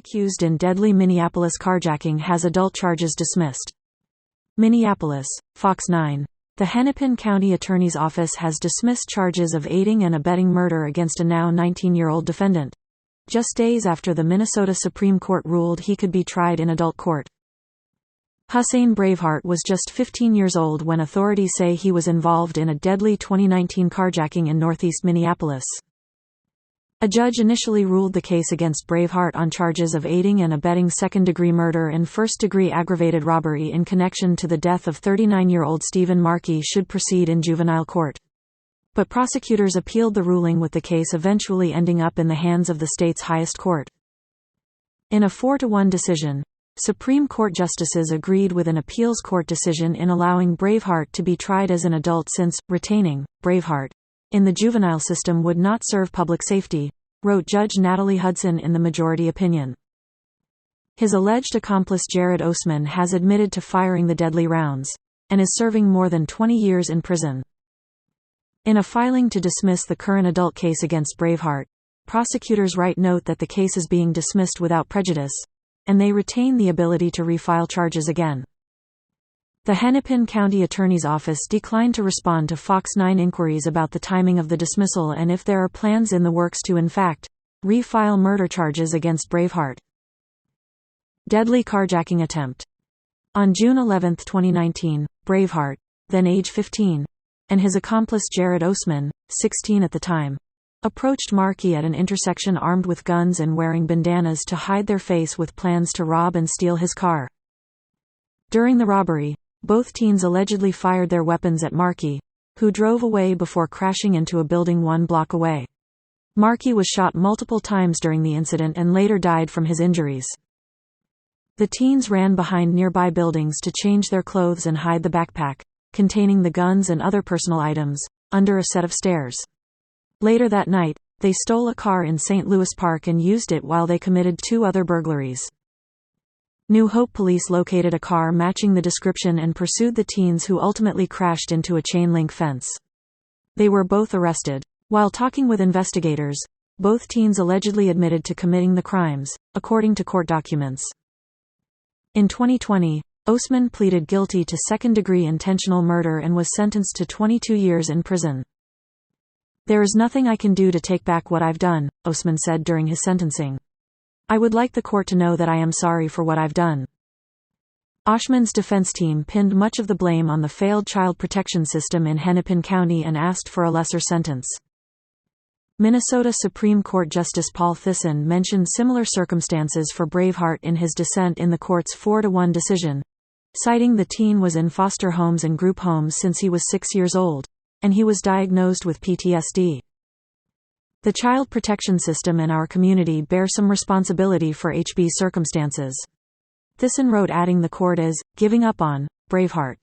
accused in deadly Minneapolis carjacking has adult charges dismissed. Minneapolis, Fox 9. The Hennepin County Attorney's Office has dismissed charges of aiding and abetting murder against a now 19-year-old defendant, just days after the Minnesota Supreme Court ruled he could be tried in adult court. Hussein Braveheart was just 15 years old when authorities say he was involved in a deadly 2019 carjacking in northeast Minneapolis. A judge initially ruled the case against Braveheart on charges of aiding and abetting second-degree murder and first-degree aggravated robbery in connection to the death of 39-year-old Stephen Markey should proceed in juvenile court. But prosecutors appealed the ruling, with the case eventually ending up in the hands of the state's highest court. In a 4-1 decision, Supreme Court justices agreed with an appeals court decision in allowing Braveheart to be tried as an adult, since retaining Braveheart in the juvenile system would not serve public safety, wrote Judge Natalie Hudson in the majority opinion. His alleged accomplice Jared Osman has admitted to firing the deadly rounds, and is serving more than 20 years in prison. In a filing to dismiss the current adult case against Braveheart, prosecutors note that the case is being dismissed without prejudice, and they retain the ability to refile charges again. The Hennepin County Attorney's Office declined to respond to Fox 9 inquiries about the timing of the dismissal and if there are plans in the works to in fact refile murder charges against Braveheart. Deadly carjacking attempt. On June 11, 2019, Braveheart, then age 15, and his accomplice Jared Osman, 16 at the time, approached Markey at an intersection armed with guns and wearing bandanas to hide their face, with plans to rob and steal his car. During the robbery, both teens allegedly fired their weapons at Markey, who drove away before crashing into a building 1 block away. Markey was shot multiple times during the incident and later died from his injuries. The teens ran behind nearby buildings to change their clothes and hide the backpack, containing the guns and other personal items, under a set of stairs. Later that night, they stole a car in St. Louis Park and used it while they committed 2 other burglaries. New Hope police located a car matching the description and pursued the teens, who ultimately crashed into a chain-link fence. They were both arrested. While talking with investigators, both teens allegedly admitted to committing the crimes, according to court documents. In 2020, Osman pleaded guilty to second-degree intentional murder and was sentenced to 22 years in prison. "There is nothing I can do to take back what I've done," Osman said during his sentencing. "I would like the court to know that I am sorry for what I've done." Osman's defense team pinned much of the blame on the failed child protection system in Hennepin County and asked for a lesser sentence. Minnesota Supreme Court Justice Paul Thyssen mentioned similar circumstances for Braveheart in his dissent in the court's 4-1 decision, citing the teen was in foster homes and group homes since he was 6 years old, and he was diagnosed with PTSD. "The child protection system and our community bear some responsibility for HB's circumstances," Thyssen wrote, adding the court is giving up on Braveheart.